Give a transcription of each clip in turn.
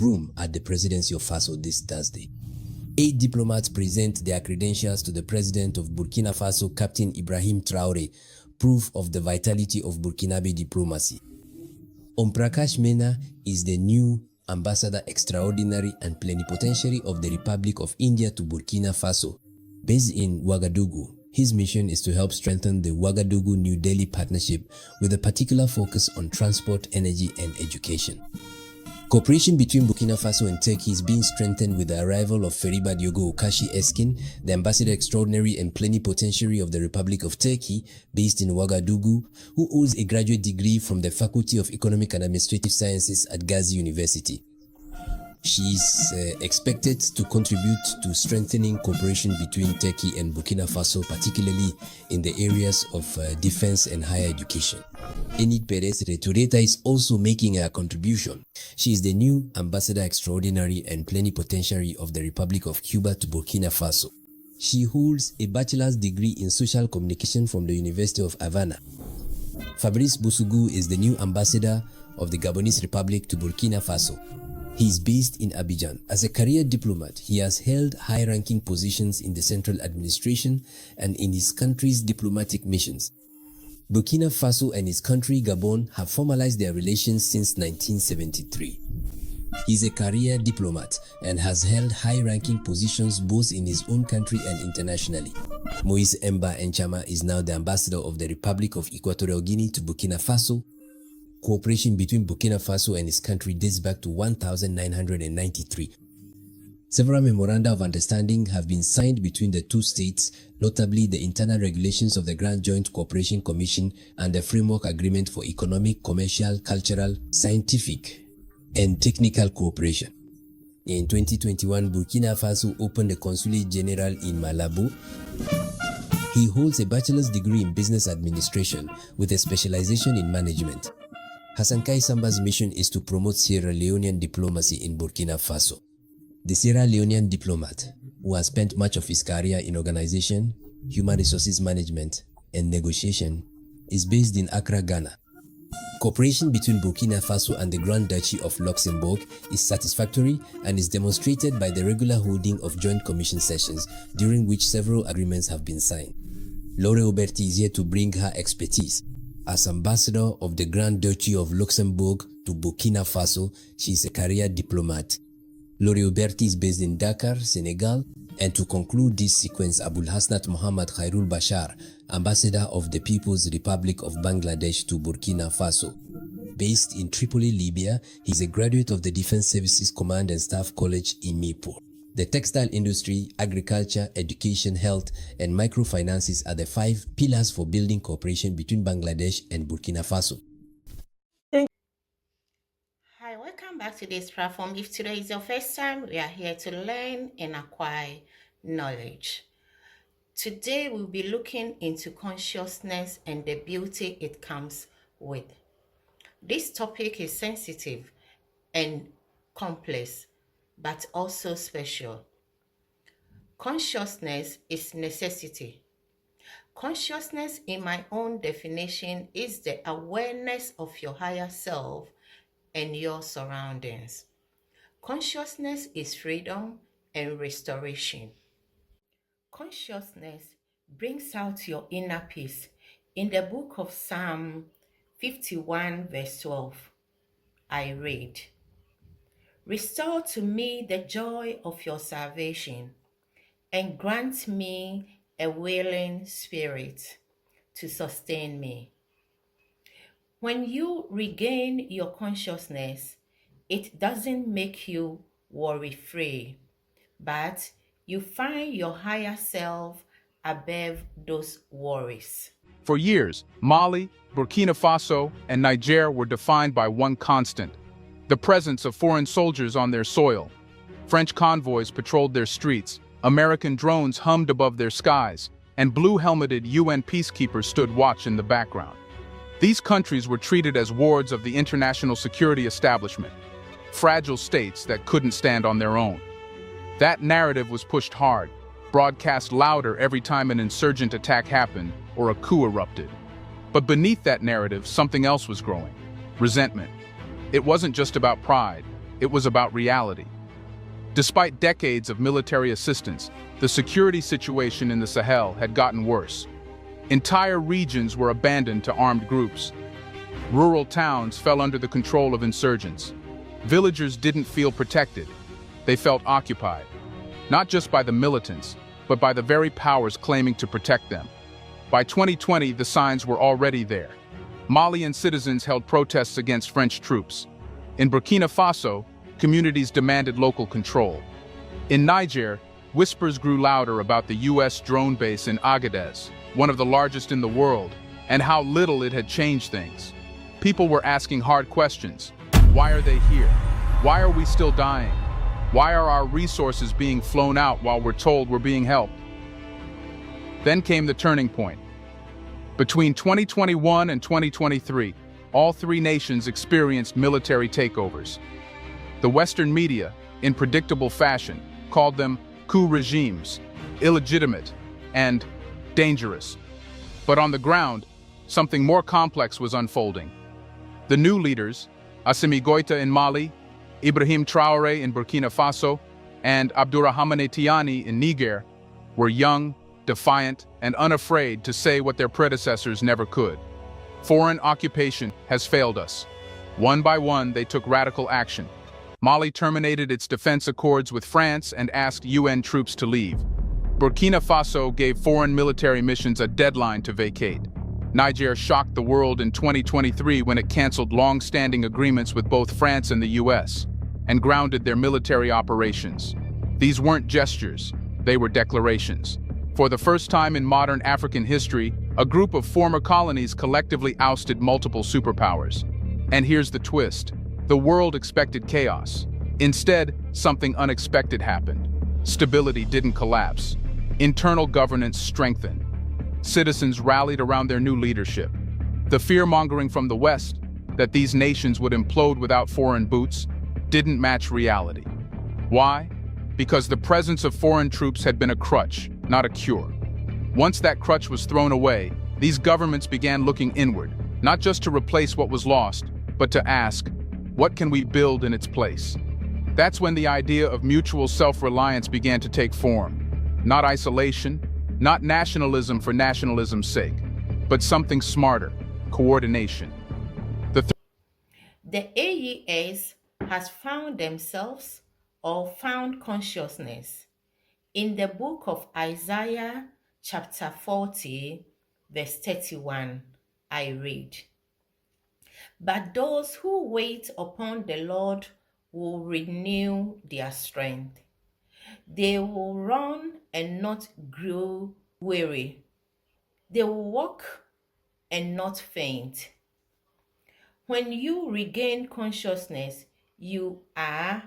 room at the presidency of Faso this Thursday. 8 diplomats present their credentials to the president of Burkina Faso, Captain Ibrahim Traoré, proof of the vitality of Burkinabe diplomacy. Omprakash Mena is the new Ambassador Extraordinary and Plenipotentiary of the Republic of India to Burkina Faso. Based in Ouagadougou, his mission is to help strengthen the Ouagadougou-New Delhi partnership with a particular focus on transport, energy, and education. Cooperation between Burkina Faso and Turkey is being strengthened with the arrival of Feriba Diogo Okashi Eskin, the Ambassador Extraordinary and Plenipotentiary of the Republic of Turkey, based in Ouagadougou, who holds a graduate degree from the Faculty of Economic and Administrative Sciences at Gazi University. She is expected to contribute to strengthening cooperation between Turkey and Burkina Faso, particularly in the areas of defense and higher education. Enid Perez Retureta is also making a contribution. She is the new Ambassador Extraordinary and Plenipotentiary of the Republic of Cuba to Burkina Faso. She holds a bachelor's degree in social communication from the University of Havana. Fabrice Bousougou is the new Ambassador of the Gabonese Republic to Burkina Faso. He is based in Abidjan. As a career diplomat, he has held high-ranking positions in the central administration and in his country's diplomatic missions. Burkina Faso and his country, Gabon, have formalized their relations since 1973. He is a career diplomat and has held high-ranking positions both in his own country and internationally. Moise Emba Enchama is now the ambassador of the Republic of Equatorial Guinea to Burkina Faso. Cooperation between Burkina Faso and his country dates back to 1993. Several memoranda of understanding have been signed between the two states, notably the internal regulations of the Grand Joint Cooperation Commission and the Framework Agreement for Economic, Commercial, Cultural, Scientific, and Technical Cooperation. In 2021, Burkina Faso opened a Consulate General in Malabo. He holds a bachelor's degree in business administration with a specialization in management. Hassan Kai Samba's mission is to promote Sierra Leonean diplomacy in Burkina Faso. The Sierra Leonean diplomat, who has spent much of his career in organization, human resources management, and negotiation, is based in Accra, Ghana. Cooperation between Burkina Faso and the Grand Duchy of Luxembourg is satisfactory and is demonstrated by the regular holding of joint commission sessions, during which several agreements have been signed. Laure Oberti is here to bring her expertise. As ambassador of the Grand Duchy of Luxembourg to Burkina Faso, she is a career diplomat. Laure Oberti is based in Dakar, Senegal. And to conclude this sequence, Abul Hasnat Muhammad Khairul Bashar, ambassador of the People's Republic of Bangladesh to Burkina Faso. Based in Tripoli, Libya, he is a graduate of the Defense Services Command and Staff College in Mirpur. The textile industry, agriculture, education, health, and microfinances are the 5 pillars for building cooperation between Bangladesh and Burkina Faso. Hi, welcome back to this platform. If today is your first time, we are here to learn and acquire knowledge. Today, we'll be looking into consciousness and the beauty it comes with. This topic is sensitive and complex, but also special. Consciousness is necessity. Consciousness, in my own definition, is the awareness of your higher self and your surroundings. Consciousness is freedom and restoration. Consciousness brings out your inner peace. In the book of Psalm 51, verse 12, I read, "Restore to me the joy of your salvation, and grant me a willing spirit to sustain me." When you regain your consciousness, it doesn't make you worry-free, but you find your higher self above those worries. For years, Mali, Burkina Faso, and Niger were defined by one constant: the presence of foreign soldiers on their soil. French convoys patrolled their streets, American drones hummed above their skies, and blue-helmeted UN peacekeepers stood watch in the background. These countries were treated as wards of the international security establishment, fragile states that couldn't stand on their own. That narrative was pushed hard, broadcast louder every time an insurgent attack happened or a coup erupted. But beneath that narrative, something else was growing: resentment. It wasn't just about pride. it was about reality. Despite decades of military assistance, the security situation in the Sahel had gotten worse. Entire regions were abandoned to armed groups. Rural towns fell under the control of insurgents. Villagers didn't feel protected. They felt occupied, not just by the militants, but by the very powers claiming to protect them. By 2020, the signs were already there. Malian citizens held protests against French troops. In Burkina Faso, communities demanded local control. In Niger, whispers grew louder about the US drone base in Agadez, one of the largest in the world, and how little it had changed things. People were asking hard questions. Why are they here? Why are we still dying? Why are our resources being flown out while we're told we're being helped? Then came the turning point. Between 2021 and 2023, all three nations experienced military takeovers. The Western media, in predictable fashion, called them coup regimes, illegitimate, and dangerous. But on the ground, something more complex was unfolding. The new leaders, Assimi Goïta in Mali, Ibrahim Traoré in Burkina Faso, and Abdourahmane Tiani in Niger, were young, defiant, and unafraid to say what their predecessors never could. Foreign occupation has failed us. One by one, they took radical action. Mali terminated its defense accords with France and asked UN troops to leave. Burkina Faso gave foreign military missions a deadline to vacate. Niger shocked the world in 2023 when it canceled long-standing agreements with both France and the US, and grounded their military operations. These weren't gestures, they were declarations. For the first time in modern African history, a group of former colonies collectively ousted multiple superpowers. And here's the twist. The world expected chaos. Instead, something unexpected happened. Stability didn't collapse. Internal governance strengthened. Citizens rallied around their new leadership. The fear-mongering from the West, that these nations would implode without foreign boots, didn't match reality. Why? Because the presence of foreign troops had been a crutch, not a cure. Once that crutch was thrown away, these governments began looking inward, not just to replace what was lost, but to ask, what can we build in its place? That's when the idea of mutual self-reliance began to take form. Not isolation, not nationalism for nationalism's sake, but something smarter, coordination. The AES has found themselves or found consciousness. In the book of Isaiah, chapter 40, verse 31, I read, "But those who wait upon the Lord will renew their strength. They will run and not grow weary. They will walk and not faint." When you regain consciousness, you are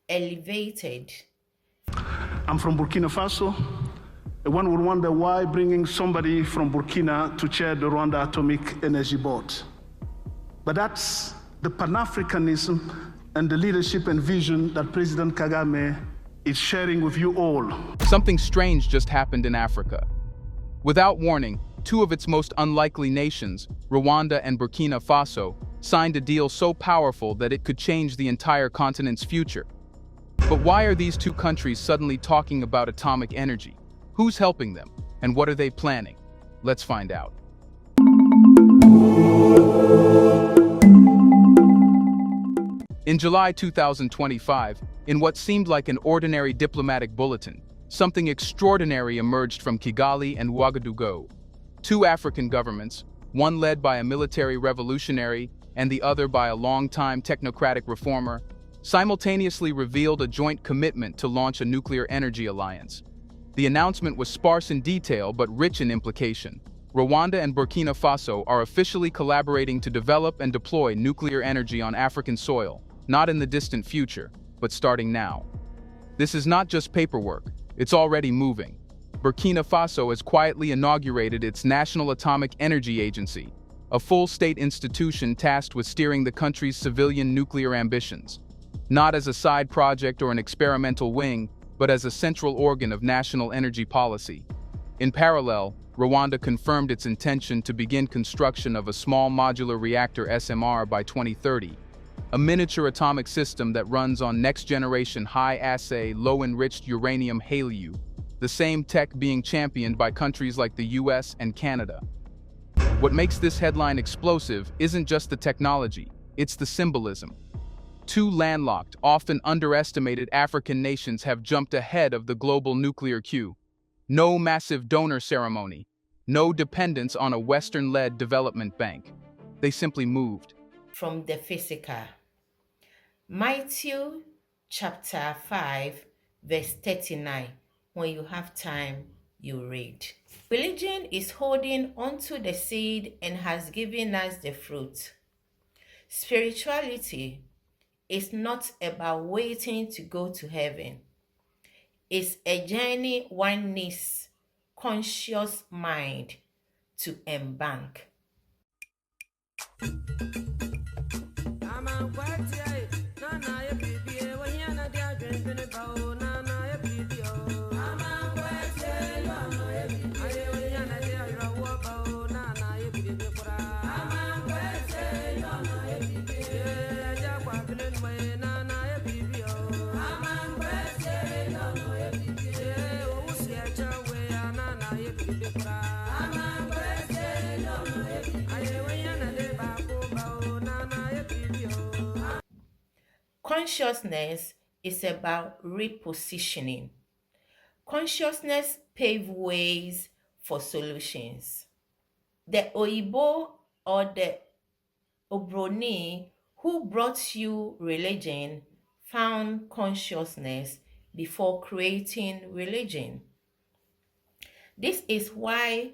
elevated. I'm from Burkina Faso. One would wonder why bringing somebody from Burkina to chair the Rwanda Atomic Energy Board. But that's the Pan-Africanism and the leadership and vision that President Kagame is sharing with you all. Something strange just happened in Africa. Without warning, two of its most unlikely nations, Rwanda and Burkina Faso, signed a deal so powerful that it could change the entire continent's future. But why are these two countries suddenly talking about atomic energy? Who's helping them? And what are they planning? Let's find out. In July 2025, in what seemed like an ordinary diplomatic bulletin, something extraordinary emerged from Kigali and Ouagadougou. Two African governments, one led by a military revolutionary and the other by a long-time technocratic reformer, simultaneously revealed a joint commitment to launch a nuclear energy alliance. The announcement was sparse in detail but rich in implication. Rwanda and Burkina Faso are officially collaborating to develop and deploy nuclear energy on African soil, not in the distant future, but starting now. This is not just paperwork, it's already moving. Burkina Faso has quietly inaugurated its National Atomic Energy Agency, a full state institution tasked with steering the country's civilian nuclear ambitions, not as a side project or an experimental wing, but as a central organ of national energy policy. In parallel, Rwanda confirmed its intention to begin construction of a small modular reactor SMR by 2030, a miniature atomic system that runs on next-generation high-assay, low-enriched uranium HALEU, the same tech being championed by countries like the US and Canada. What makes this headline explosive isn't just the technology, it's the symbolism. Two landlocked, often underestimated African nations have jumped ahead of the global nuclear queue. No massive donor ceremony, no dependence on a Western-led development bank. They simply moved. From the physical. Matthew chapter 5, verse 39. When you have time, you read. Religion is holding onto the seed and has given us the fruit. Spirituality is not about waiting to go to heaven. It's a journey one needs conscious mind to embank. Consciousness is about repositioning. Consciousness paves ways for solutions. The Oyibo or the Obroni who brought you religion found consciousness before creating religion. This is why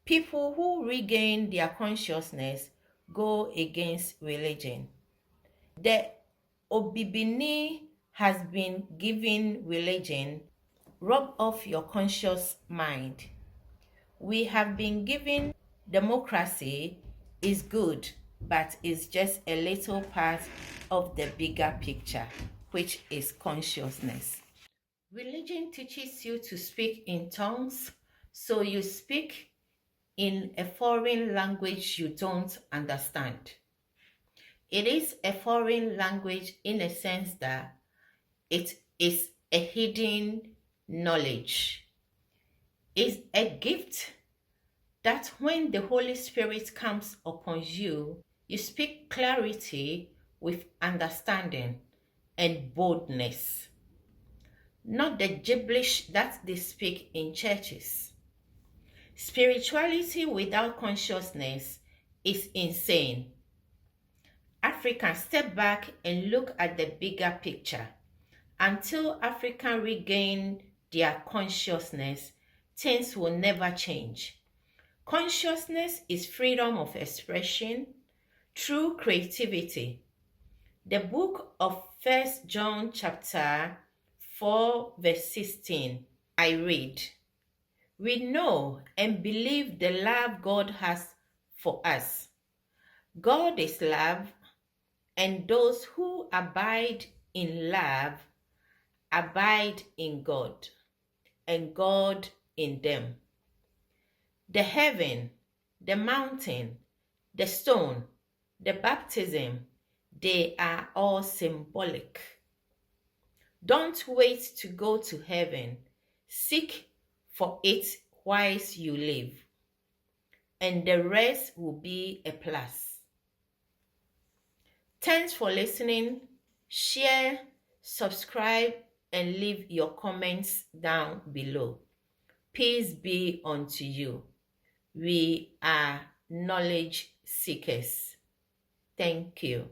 people who regain their consciousness go against religion. The Obibini has been given religion. Rub off your conscious mind. We have been given democracy is good, but it's just a little part of the bigger picture, which is consciousness. Religion teaches you to speak in tongues, so you speak in a foreign language you don't understand. It is a foreign language in a sense that it is a hidden knowledge. It's a gift that when the Holy Spirit comes upon you, you speak clarity with understanding and boldness. Not the gibberish that they speak in churches. Spirituality without consciousness is insane. Africans, step back and look at the bigger picture. Until Africans regain their consciousness, things will never change. Consciousness is freedom of expression through creativity. The book of 1 John chapter 4 verse 16, I read, "We know and believe the love God has for us. God is love, and those who abide in love abide in God, and God in them. The heaven, the mountain, the stone, the baptism, they are all symbolic. Don't wait to go to heaven. Seek for it whilst you live, and the rest will be a plus." Thanks for listening. Share, subscribe, and leave your comments down below. Peace be unto you. We are knowledge seekers. Thank you.